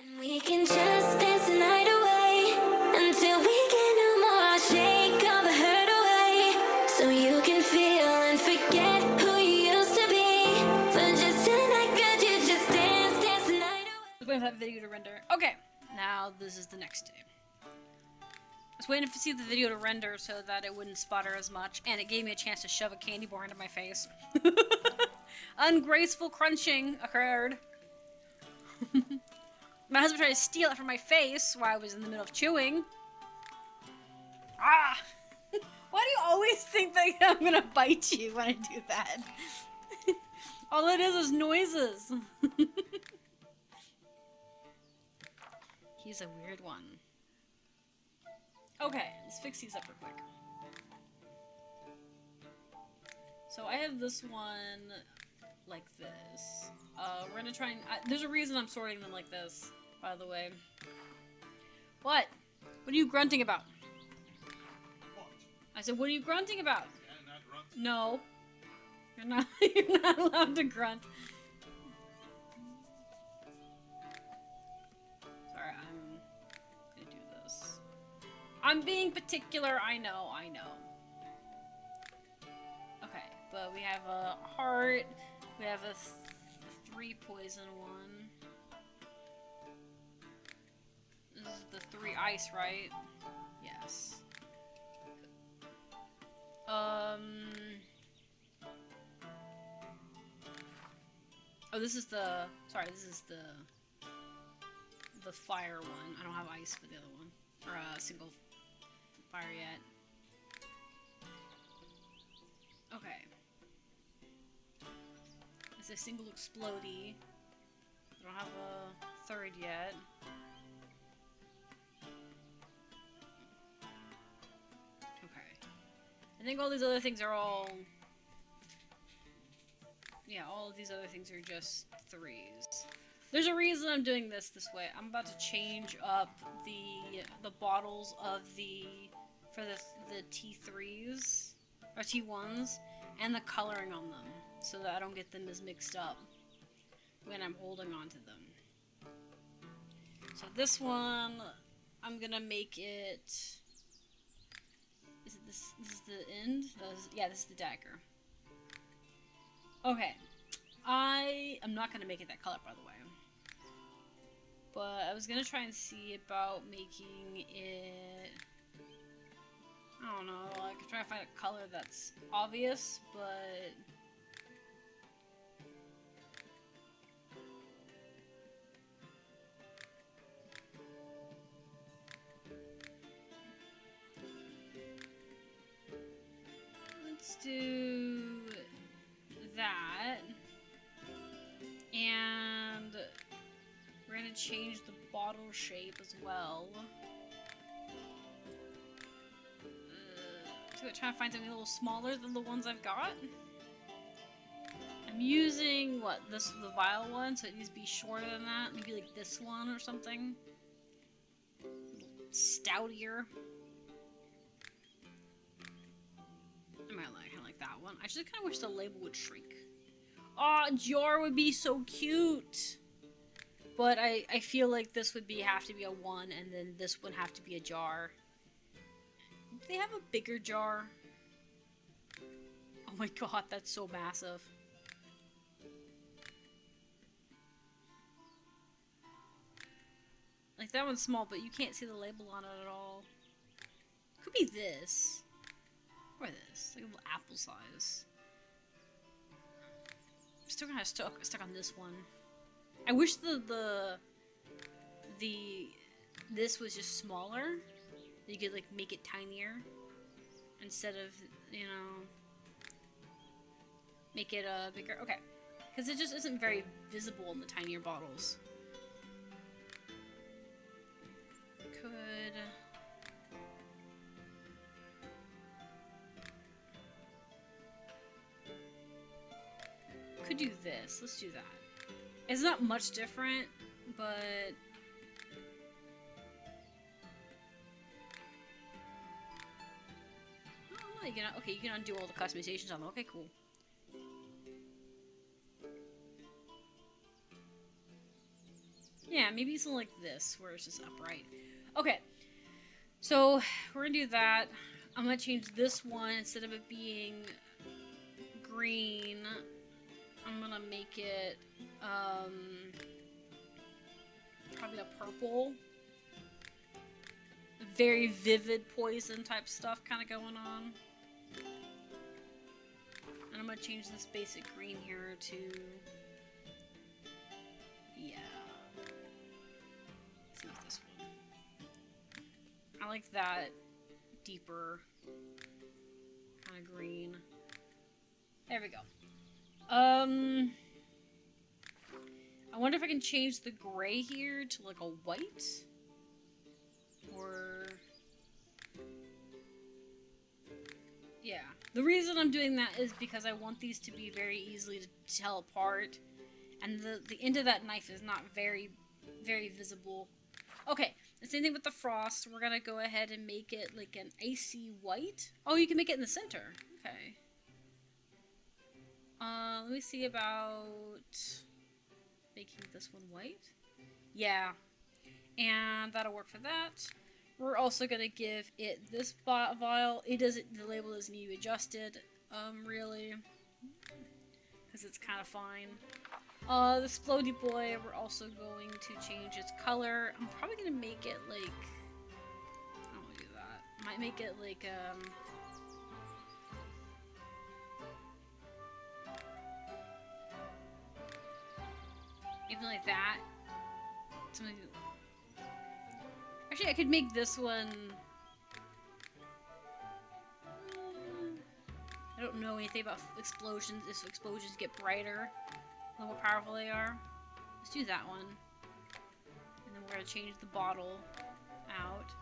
And we can just dance the night away until we get no more. Shake all the hurt away so you can feel and forget who you used to be. For just tonight, could you just dance the night away? I was waiting for that video to render. Okay, now this is the next day. I was waiting to see the video to render so that it wouldn't sputter as much, and it gave me a chance to shove a candy bar into my face. Ungraceful crunching occurred. My husband tried to steal it from my face while I was in the middle of chewing. Ah! Why do you always think that I'm gonna bite you when I do that? All it is noises. He's a weird one. Okay, let's fix these up real quick. So I have this one like this. We're gonna try and... there's a reason I'm sorting them like this, by the way. What? What are you grunting about? What? I said, what are you grunting about? Yeah, not grunt. No. You're not, you're not allowed to grunt. Sorry, I'm gonna do this. I'm being particular, I know. Okay, but we have a heart, we have a 3 poison one. This is the 3 ice, right? Yes. Oh, this is the... Sorry, this is the fire one. I don't have ice for the other one. Or single fire yet. Okay. It's a single explodey. I don't have a 3rd yet. Okay. I think all these other things are all... Yeah, all of these other things are just 3s. There's a reason I'm doing this way. I'm about to change up the bottles of for the T3s or T1s and the coloring on them so that I don't get them as mixed up when I'm holding on to them. So this one, I'm gonna make it. Is it this? This is the end. Yeah, this is the dagger. Okay, I am not gonna make it that color, by the way. But I was gonna try and see about making it... I don't know, I could try to find a color that's obvious, but... Let's do that. And we're gonna change the bottle shape as well. Trying to find something a little smaller than the ones I've got. I'm using the vial one, so it needs to be shorter than that. Maybe like this one or something. A little stoutier. I might like that one. I just kind of wish the label would shrink. Aw, jar would be so cute! But I feel like this would have to be a 1, and then this would have to be a jar. Do they have a bigger jar? Oh my god, that's so massive. Like, that one's small, but you can't see the label on it at all. Could be this. Or this. Like a little apple size. I'm still kind of stuck on this one. I wish this was just smaller. You could like make it tinier instead of, you know, make it bigger. Okay, because it just isn't very visible in the tinier bottles. Could do this. Let's do that. It's not much different, but oh, you can undo all the customizations on them. Okay, cool. Yeah, maybe something like this, where it's just upright. Okay, so we're gonna do that. I'm gonna change this one, instead of it being green, I'm gonna make it, probably a purple. Very vivid poison type stuff kind of going on. And I'm gonna change this basic green here to... yeah. Let's make this one. I like that deeper kind of green. There we go. I wonder if I can change the gray here to like a white? Or... yeah. The reason I'm doing that is because I want these to be very easily to tell apart. And the end of that knife is not very, very visible. Okay, the same thing with the frost. We're gonna go ahead and make it like an icy white. Oh, you can make it in the center. Okay. Let me see about making this one white. Yeah. And that'll work for that. We're also gonna give it this vial. It doesn't, the label doesn't need to be adjusted, really, because it's kind of fine. This floaty boy, we're also going to change its color. I'm probably gonna make it like, I don't want to do that. Might make it like, even like that. Something. Actually, I could make this one... I don't know anything about explosions. If explosions get brighter, the more powerful they are. Let's do that one. And then we're going to change the bottle out.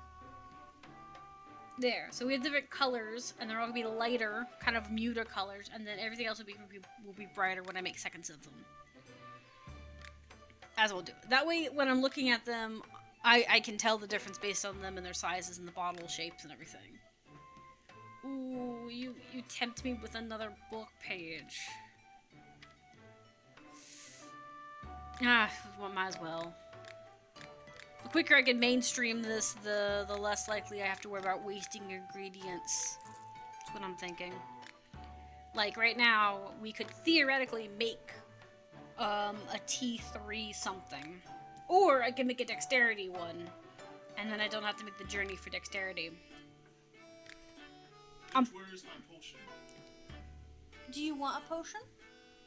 There. So we have different colors, and they're all going to be lighter, kind of muted colors, and then everything else will be brighter when I make seconds of them. As we'll do. That way, when I'm looking at them, I can tell the difference based on them and their sizes and the bottle shapes and everything. Ooh, you tempt me with another book page. Ah, well, might as well. The quicker I can mainstream this, the less likely I have to worry about wasting ingredients. That's what I'm thinking. Like, right now, we could theoretically make a T3 something. Or I can make a dexterity one, and then I don't have to make the journey for dexterity. Where's my potion? Do you want a potion?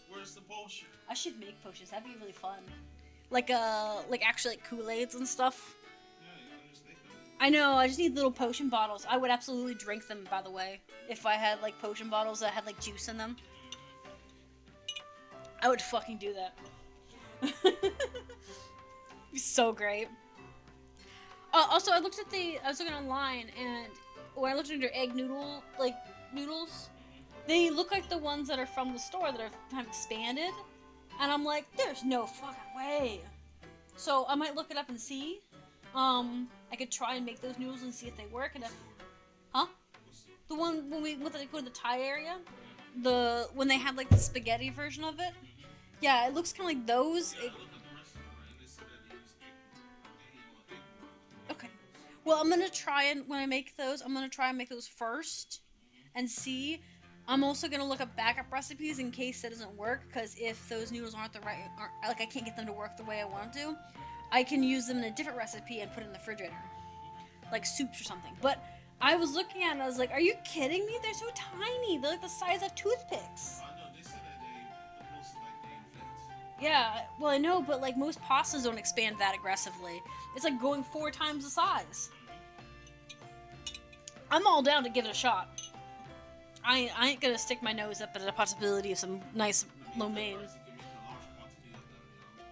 Where's the potion? I should make potions. That'd be really fun. Like actually like Kool-Aids and stuff. Yeah, you can just make them. I know. I just need little potion bottles. I would absolutely drink them, by the way, if I had like potion bottles that had like juice in them. I would fucking do that. So great. Also, I was looking online, and when I looked under egg noodles, they look like the ones that are from the store that are kind of expanded, and I'm like, there's no fucking way. So I might look it up and see. I could try and make those noodles and see if they work. And if, huh? The one when we went to go to the Thai area, when they had like the spaghetti version of it. Yeah, it looks kind of like those. Yeah, I looked at the recipe and they said that they use egg. Okay. Well, I'm gonna try and when I make those, I'm gonna try and make those first, and see. I'm also gonna look up backup recipes in case that doesn't work. Because if those noodles aren't like I can't get them to work the way I want them to, I can use them in a different recipe and put it in the refrigerator, like soups or something. But I was looking at it and I was like, "Are you kidding me? They're so tiny. They're like the size of toothpicks." I know, they said that the post like they infect. Yeah, well I know, but like most pastas don't expand that aggressively. It's like going 4 times the size. I'm all down to give it a shot. I ain't gonna stick my nose up at the possibility of some nice lo mein.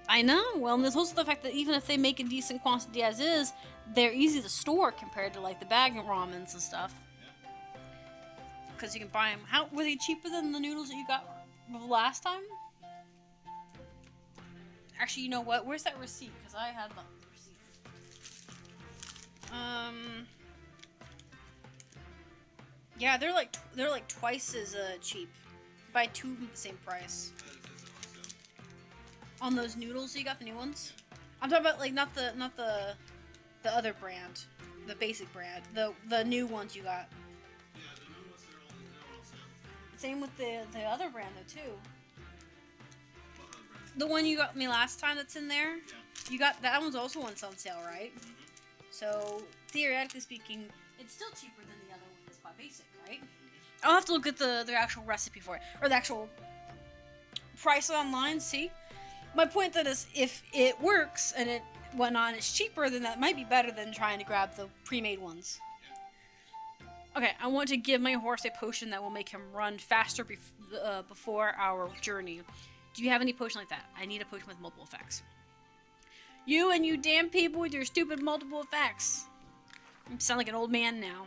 I know. Well, and there's also the fact that even if they make a decent quantity as is, they're easy to store compared to like the bag ramens and stuff. Because you can buy them. How were they cheaper than the noodles that you got last time? Actually, you know what? Where's that receipt? Because I had the receipt. Yeah, they're like twice as cheap. Buy 2 of them at the same price. On those noodles, you got the new ones. I'm talking about like not the other brand, the basic brand, the new ones you got. Yeah, the new ones they're on sale. Same with the other brand though too. What other brand? The one you got me last time that's in there. Yeah. You got that one's also on sale, right? Mm-hmm. So theoretically speaking, it's still cheaper than the other one that's by basic, right? I'll have to look at the actual recipe for it or the actual price online. See, my point that is, if it works and it went on, it's cheaper, then that might be better than trying to grab the pre-made ones. Okay, I want to give my horse a potion that will make him run faster before our journey. Do you have any potion like that? I need a potion with multiple effects. You and you damn people with your stupid multiple effects. You sound like an old man now.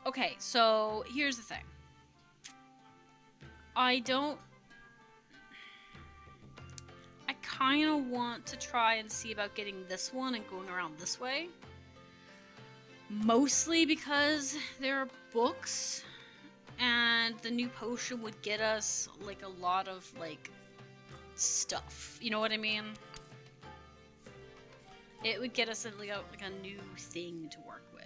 Okay, so here's the thing. I kind of want to try and see about getting this one and going around this way. Mostly because there are books, and the new potion would get us, like, a lot of, like, stuff. You know what I mean? It would get us, like a new thing to work with.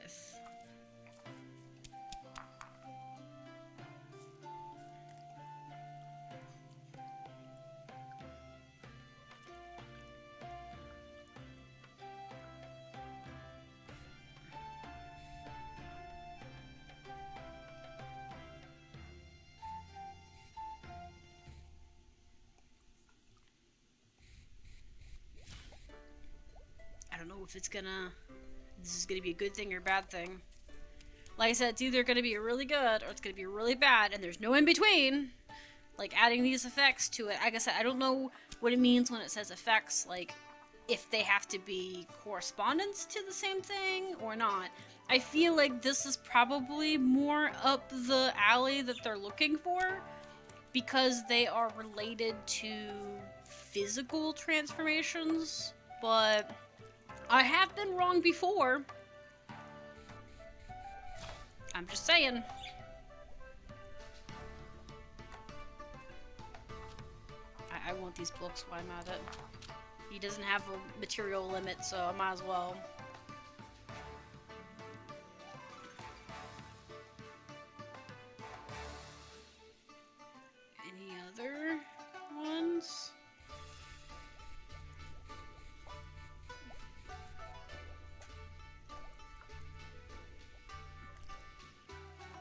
I don't know if this is gonna be a good thing or a bad thing. Like I said, it's either gonna be really good or it's gonna be really bad, and there's no in between. Like adding these effects to it. Like I said, I don't know what it means when it says effects, like if they have to be correspondence to the same thing or not. I feel like this is probably more up the alley that they're looking for, because they are related to physical transformations, but I have been wrong before. I'm just saying. I want these books while I'm at it. He doesn't have a material limit, so I might as well. Any other ones?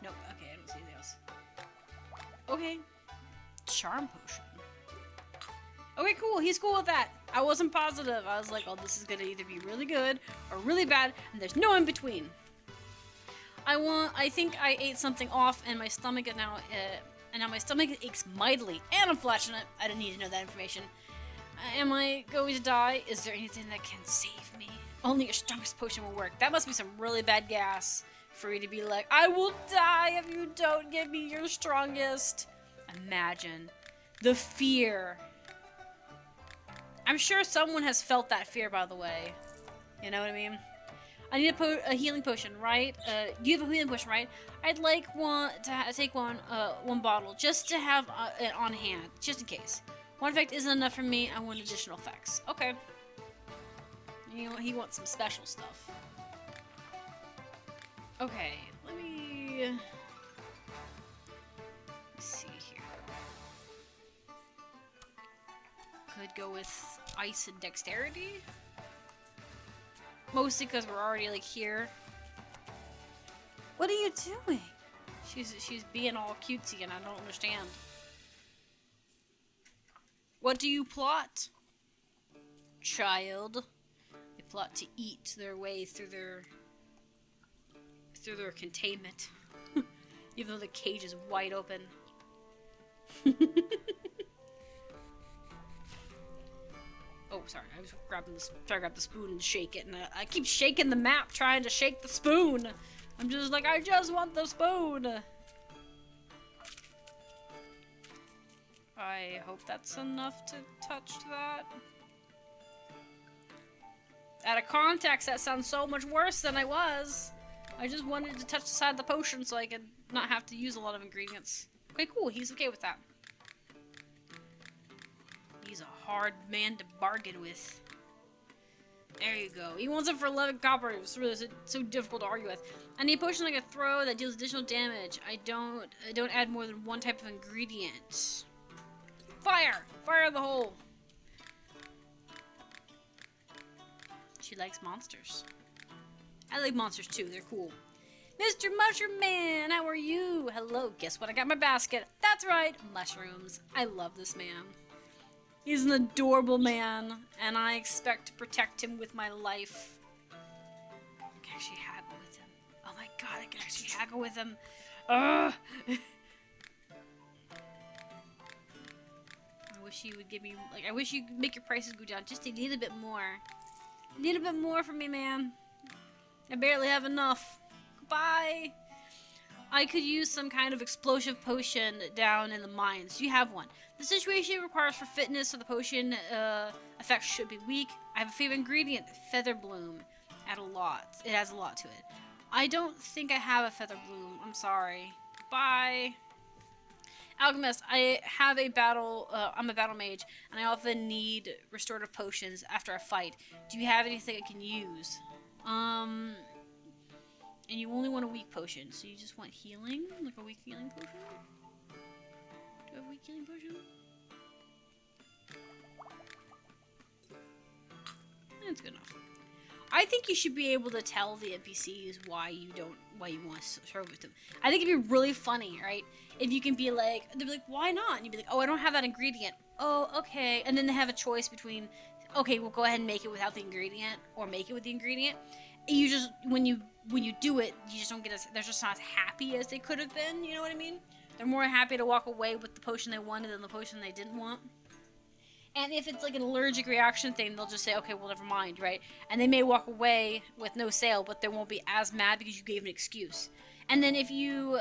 Nope, okay, I don't see anything else. Okay. Charm potion. Okay, cool, he's cool with that. I wasn't positive. I was like, oh, this is gonna either be really good or really bad, and there's no in between. I think I ate something off, and my stomach is now, and now my stomach aches mightily, and I'm flashing it. I didn't need to know that information. Am I going to die? Is there anything that can save me? Only your strongest potion will work. That must be some really bad gas for you to be like, I will die if you don't give me your strongest. Imagine the fear. I'm sure someone has felt that fear, by the way. You know what I mean? I need a healing potion, right? Do you have a healing potion, right? I'd like take one bottle just to have it on hand, just in case. One effect isn't enough for me. I want additional effects. Okay. You know, he wants some special stuff. Okay, let me see here. Could go with ice and dexterity. Mostly because we're already like here. What are you doing? She's being all cutesy and I don't understand. What do you plot? Child. They plot to eat their way through their containment. Even though the cage is wide open. Oh, sorry. I was trying to grab the spoon and shake it, and I keep shaking the map trying to shake the spoon. I'm just like, I just want the spoon. I hope that's enough to touch that. Out of context, that sounds so much worse than I was. I just wanted to touch the side of the potion so I could not have to use a lot of ingredients. Okay, cool. He's okay with that. He's a hard man to bargain with. There you go. He wants it for 11 copper. It's really so difficult to argue with. I need a potion I can throw that deals additional damage. I don't add more than one type of ingredient. Fire! Fire the hole! She likes monsters. I like monsters too. They're cool. Mr. Mushroom Man, how are you? Hello. Guess what? I got in my basket. That's right. Mushrooms. I love this man. He's an adorable man, and I expect to protect him with my life. I can actually haggle with him. Oh my god, I can actually haggle with him. Ugh! I wish you would give me, like, I wish you'd make your prices go down just a little bit more. A little bit more for me, man. I barely have enough. Goodbye! I could use some kind of explosive potion down in the mines. Do you have one? The situation requires for fitness, so the potion effect should be weak. I have a favorite ingredient, feather bloom. Add a lot. It adds a lot to it. I don't think I have a feather bloom. I'm sorry. Bye. Alchemist, I have a battle. I'm a battle mage, and I often need restorative potions after a fight. Do you have anything I can use? And you only want a weak potion, so you just want healing? Like a weak healing potion? Do I have a weak healing potion? That's good enough. I think you should be able to tell the NPCs why you want to serve with them. I think it'd be really funny, right? If you can be like, they'll be like, why not? And you'd be like, oh, I don't have that ingredient. Oh, okay. And then they have a choice between, okay, well, go ahead and make it without the ingredient, or make it with the ingredient. You just, when you do it, you just don't get they're just not as happy as they could have been, you know what I mean? They're more happy to walk away with the potion they wanted than the potion they didn't want. And if it's like an allergic reaction thing, they'll just say, okay, well, never mind, right? And they may walk away with no sale, but they won't be as mad because you gave an excuse. And then if you,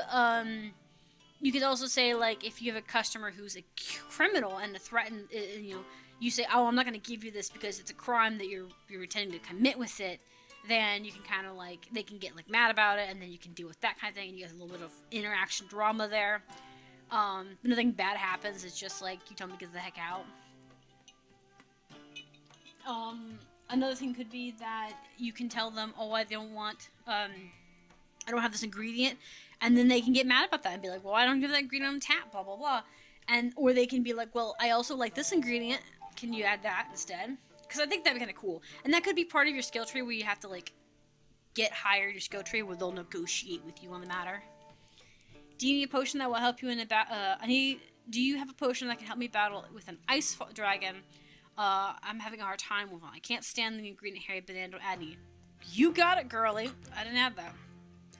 you could also say, like, if you have a customer who's a criminal and threaten, you know, you say, oh, I'm not going to give you this because it's a crime that you're intending to commit with it. Then you can kind of like, they can get like mad about it, and then you can deal with that kind of thing, and you get a little bit of interaction drama there. Nothing bad happens, it's just like, you tell me to get the heck out. Another thing could be that you can tell them, oh, I don't want, I don't have this ingredient, and then they can get mad about that and be like, well, I don't give that ingredient on tap, blah, blah, blah. And, or they can be like, well, I also like this ingredient, can you add that instead? Because I think that'd be kind of cool. And that could be part of your skill tree where you have to, like, get higher in your skill tree where they'll negotiate with you on the matter. Do you need a potion that will help you in a do you have a potion that can help me battle with an ice dragon? I'm having a hard time with one. I can't stand the ingredient hairy banana, don't add any. You got it, girly. I didn't add that.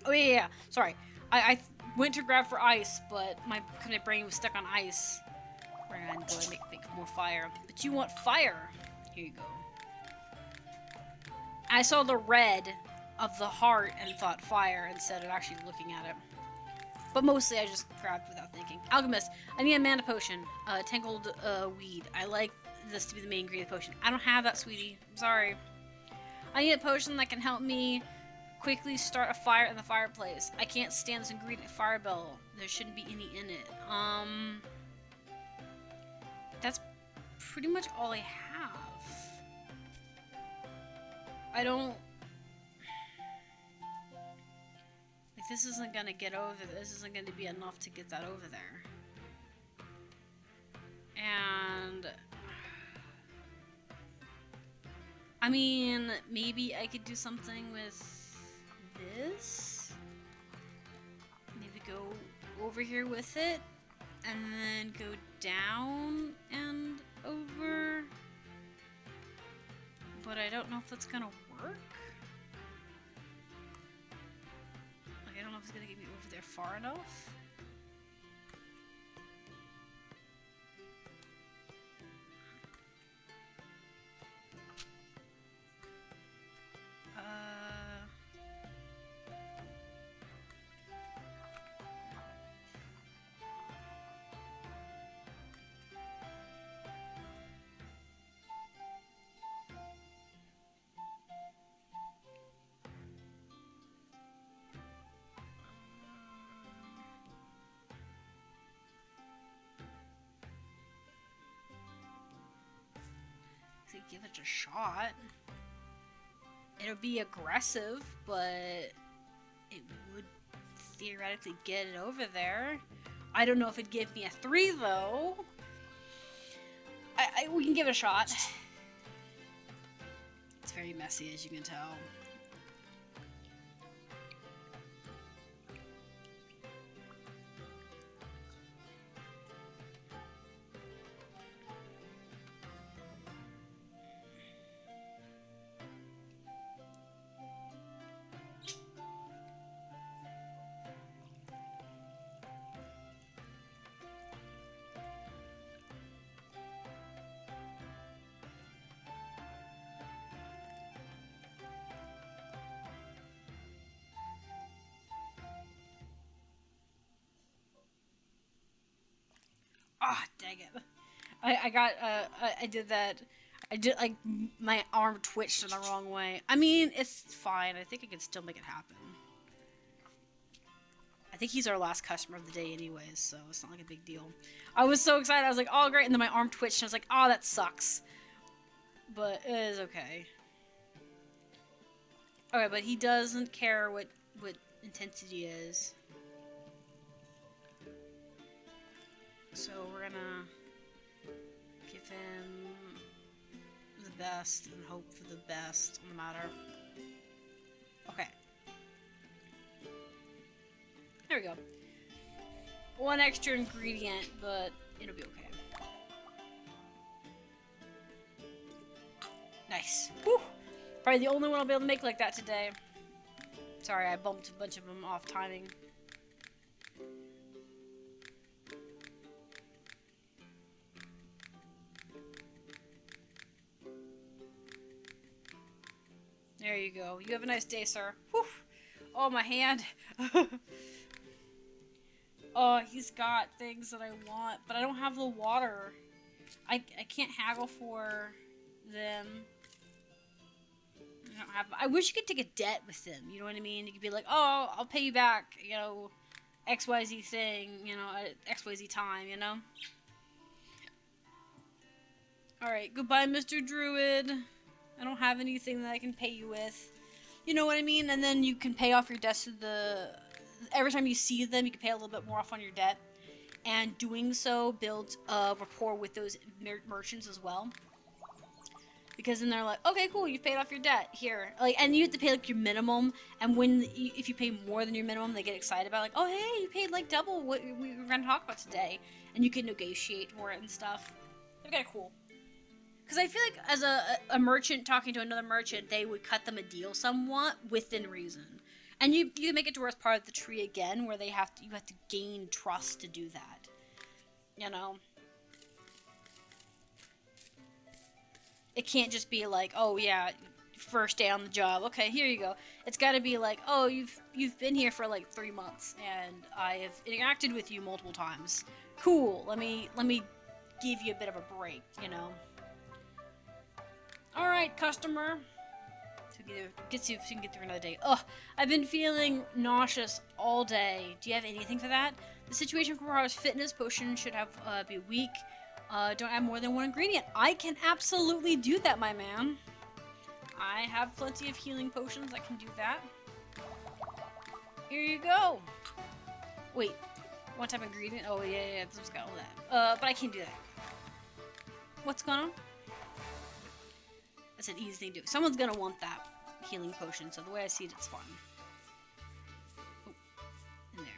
Oh, yeah. Sorry. I went to grab for ice, but my brain was stuck on ice. We're going to go and make more fire. But you want fire. Here you go. I saw the red of the heart and thought fire instead of actually looking at it. But mostly I just grabbed without thinking. Alchemist, I need a mana potion. Tangled weed. I like this to be the main ingredient potion. I don't have that, sweetie. I'm sorry. I need a potion that can help me quickly start a fire in the fireplace. I can't stand this ingredient fireball. There shouldn't be any in it. That's pretty much all I have. I don't... Like, this isn't gonna get over... This isn't gonna be enough to get that over there. And... I mean, maybe I could do something with this? Maybe go over here with it, and then go down and over. But I don't know if that's gonna work. Like, I don't know if it's gonna get me over there far enough. give it a shot. It'll be aggressive, but it would theoretically get it over there. I don't know if it'd give me a 3 though. We can give it a shot. It's very messy, as you can tell. Ah, oh, dang it. I did that. Like, my arm twitched in the wrong way. I mean, it's fine. I think I can still make it happen. I think he's our last customer of the day anyways, so it's not like a big deal. I was so excited. I was like, oh, great. And then my arm twitched, and I was like, oh, that sucks. But it is okay. Okay, but he doesn't care what intensity is. So we're gonna give him the best and hope for the best on the matter. Okay. There we go. One extra ingredient, but it'll be okay. Nice. Whew. Probably the only one I'll be able to make like that today. Sorry, I bumped a bunch of them off timing. There you go. You have a nice day, sir. Whew. Oh, my hand. Oh, he's got things that I want, but I don't have the water. I can't haggle for them. I don't have. I wish you could take a debt with them. You know what I mean? You could be like, oh, I'll pay you back. You know, XYZ thing. You know, at XYZ time. You know. All right. Goodbye, Mr. Druid. I don't have anything that I can pay you with. You know what I mean? And then you can pay off your debts to the... Every time you see them, you can pay a little bit more off on your debt. And doing so builds a rapport with those merchants as well. Because then they're like, okay, cool, you've paid off your debt. Here. Like, and you have to pay, like, your minimum. And if you pay more than your minimum, they get excited about, like, oh, hey, you paid, like, double what we were going to talk about today. And you can negotiate for it and stuff. They're kind of cool. Because I feel like as a merchant talking to another merchant, they would cut them a deal somewhat within reason. And you can make it to where it's part of the tree again, where you have to gain trust to do that. You know? It can't just be like, oh yeah, first day on the job, okay, here you go. It's gotta be like, oh, you've been here for like 3 months, and I have interacted with you multiple times. Cool, let me give you a bit of a break, you know? Alright, customer. Gets you so you can get through another day. Ugh, I've been feeling nauseous all day. Do you have anything for that? The situation requires fitness. Potion should have be weak. Don't add more than one ingredient. I can absolutely do that, my man. I have plenty of healing potions. I can do that. Here you go. Wait, one type of ingredient? Oh, yeah, this one's got all that. But I can't do that. What's going on? That's an easy thing to do. Someone's gonna want that healing potion, so the way I see it, it's fine. Oh, in there.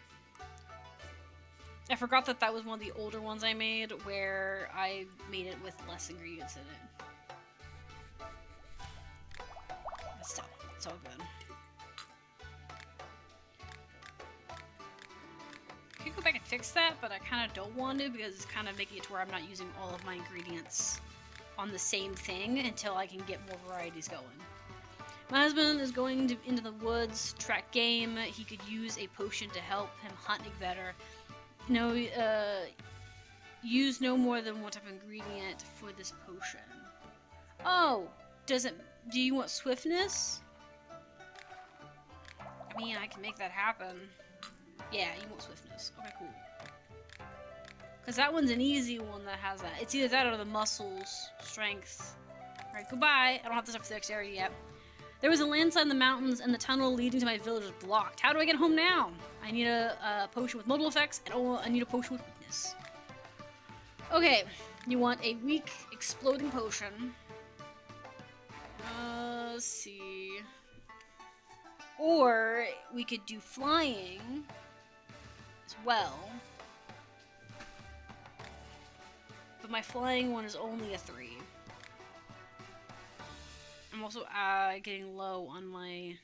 I forgot that was one of the older ones I made, where I made it with less ingredients in it. But still, it's all good. I could go back and fix that, but I kind of don't want to, because it's kind of making it to where I'm not using all of my ingredients on the same thing until I can get more varieties going. My husband is going into the woods, track game. He could use a potion to help him hunting better. No, use no more than one type of ingredient for this potion. Oh, do you want swiftness? I mean, I can make that happen. Yeah, you want swiftness. Okay, cool. Because that one's an easy one that has that. It's either that or the muscles, strength, Alright, goodbye. I don't have the stuff for the dexterity yet. There was a landslide in the mountains, and the tunnel leading to my village was blocked. How do I get home now? I need a potion with multiple effects, and I need a potion with weakness. Okay, you want a weak exploding potion. Let's see. Or we could do flying as well. But my flying one is only a 3. I'm also getting low on my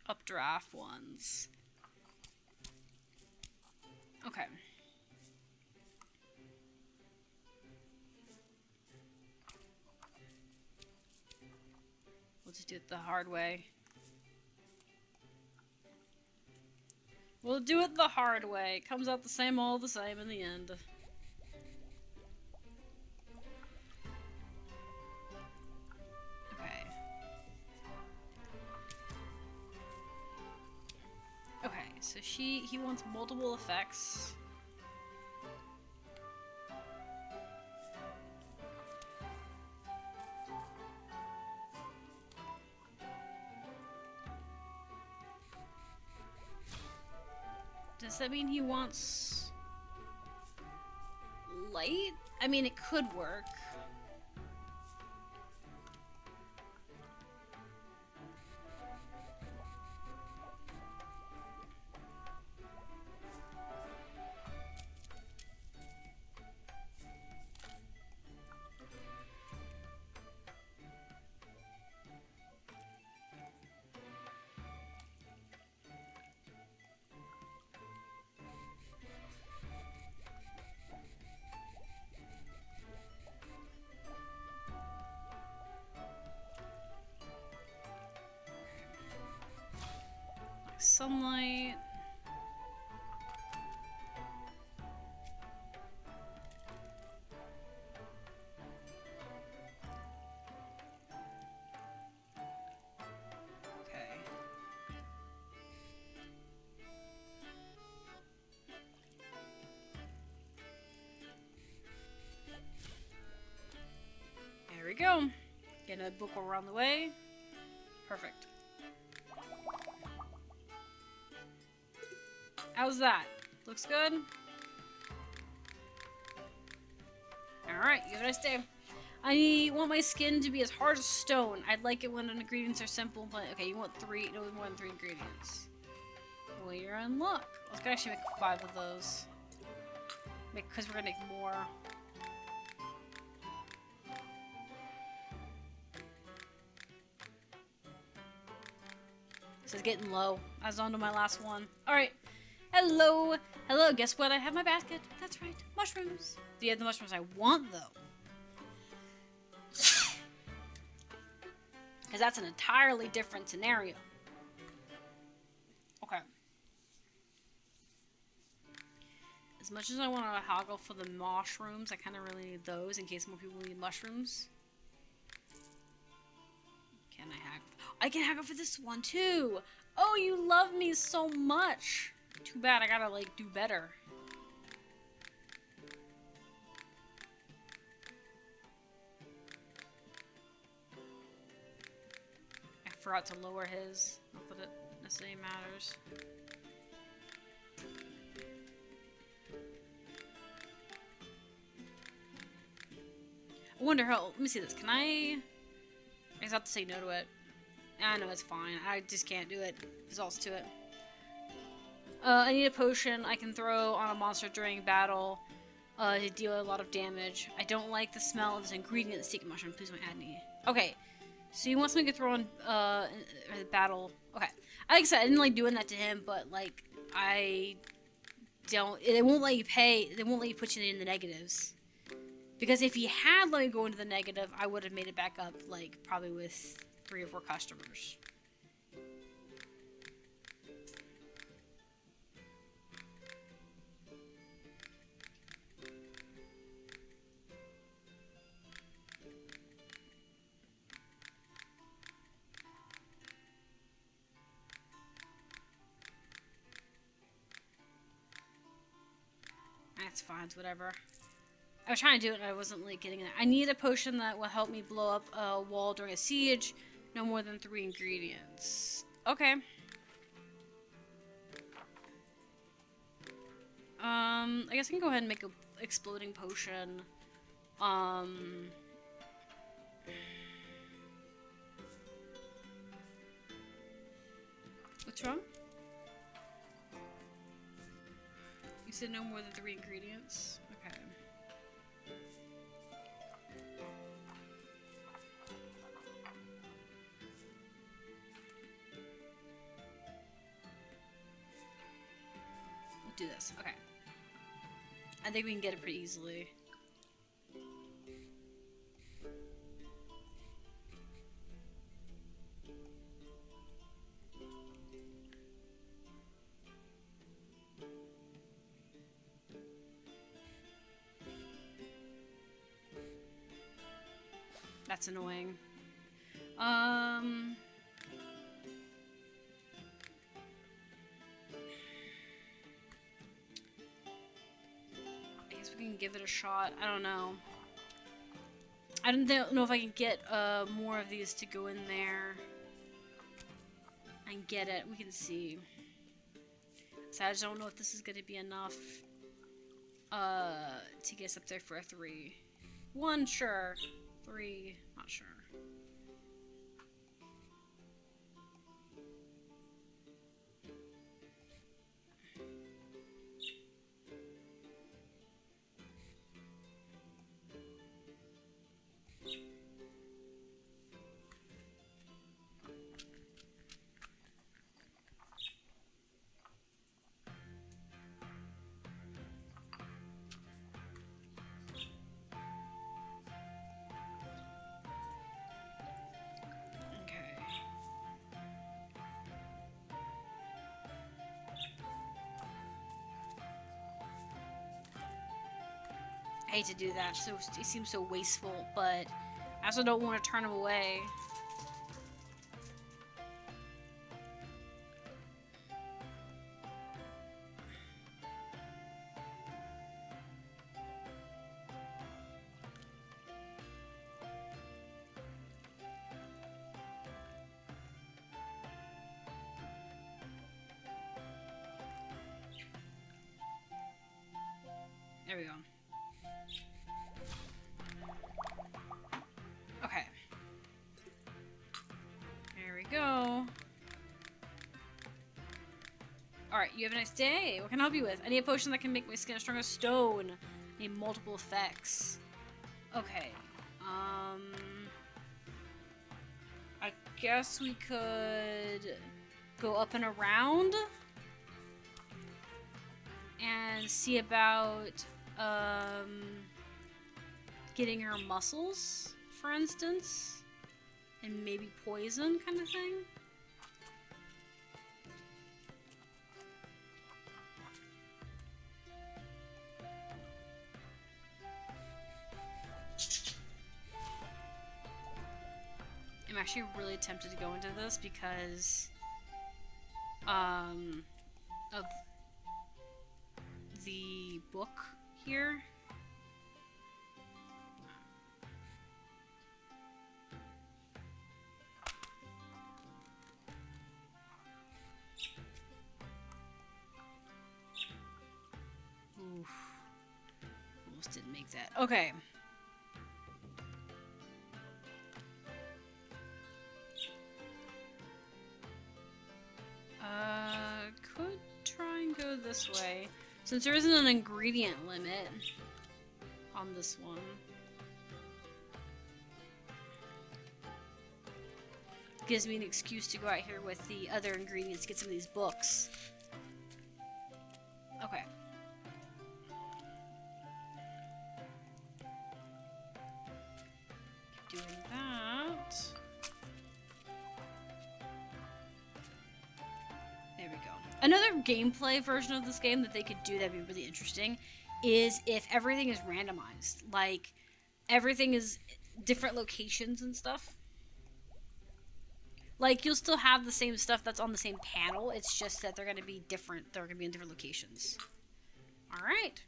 updraft ones. Okay. We'll just do it the hard way. We'll do it the hard way. It comes out the same, all the same in the end. Okay. Okay, so he wants multiple effects. Does that mean he wants light? I mean, it could work. Sunlight. Okay. There we go. Get a book around the way. Perfect. How's that? Looks good? Alright, you have a nice day. I want my skin to be as hard as stone. I'd like it when the ingredients are simple, but okay, you want 3, no more than 3 ingredients. Well, you're in luck. Let's actually make 5 of those. Because we're gonna make more. This is getting low. I was on to my last one. Alright. Hello! Hello, guess what? I have my basket. That's right. Mushrooms. Do you have the mushrooms I want, though? Because that's an entirely different scenario. Okay. As much as I want to hoggle for the mushrooms, I kind of really need those in case more people need mushrooms. Can I haggle? I can haggle for this one, too! Oh, you love me so much! Too bad, I gotta, like, do better. I forgot to lower his. Not that it necessarily matters. I wonder how... Let me see this. Can I just have to say no to it. I know it's fine. I just can't do it. There's also to it. I need a potion I can throw on a monster during battle to deal a lot of damage. I don't like the smell of this ingredient, the sticky mushroom. Please don't add any. Okay, so you want something to throw on battle. Okay, like I said, I didn't like doing that to him, but like I don't. They won't let you pay. They won't let you put you in the negatives. Because if he had let me go into the negative, I would have made it back up, like probably with 3 or 4 customers. That's fine, it's whatever. I was trying to do it and I wasn't like getting it. I need a potion that will help me blow up a wall during a siege. No more than 3 ingredients. Okay. I guess I can go ahead and make a exploding potion. What's wrong? You said no more than 3 ingredients? Okay. We'll do this. Okay. I think we can get it pretty easily. That's annoying. I guess we can give it a shot. I don't know. I don't know if I can get more of these to go in there and get it. We can see. So I just don't know if this is going to be enough to get us up there for a 3. 1, sure. 3, not sure. I hate to do that, so it seems so wasteful, but I also don't want to turn them away. There we go. Okay. There we go. Alright, you have a nice day. What can I help you with? I need a potion that can make my skin as strong as stone. I need multiple effects. Okay. I guess we could go up and around and see about getting her muscles, for instance, and maybe poison kind of thing. I'm actually really tempted to go into this because of the book here. Oof. Almost didn't make that. Okay. Could try and go this way. Since there isn't an ingredient limit on this one. Gives me an excuse to go out here with the other ingredients, get some of these books. Okay. Keep doing that. There we go. Another gameplay version of this game that they could do that'd be really interesting is if everything is randomized. Like, everything is different locations and stuff. Like, you'll still have the same stuff that's on the same panel. It's just that they're going to be different. They're going to be in different locations. Alright.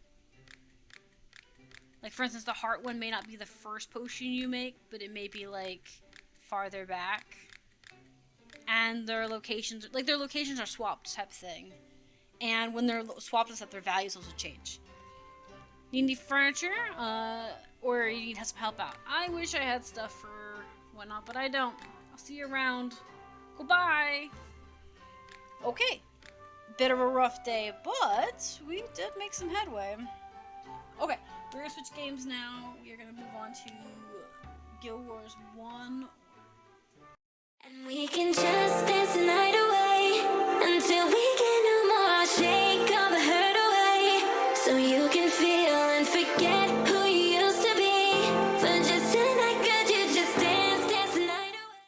Like, for instance, the heart one may not be the first potion you make, but it may be, like, farther back. And their locations are swapped type thing. And when they're swapped and stuff, their values also change. Need any furniture? Or you need some help out? I wish I had stuff for whatnot, but I don't. I'll see you around. Goodbye! Okay. Bit of a rough day, but we did make some headway. Okay, we're gonna switch games now. We're gonna move on to Guild Wars 1. And we can just dance the night away.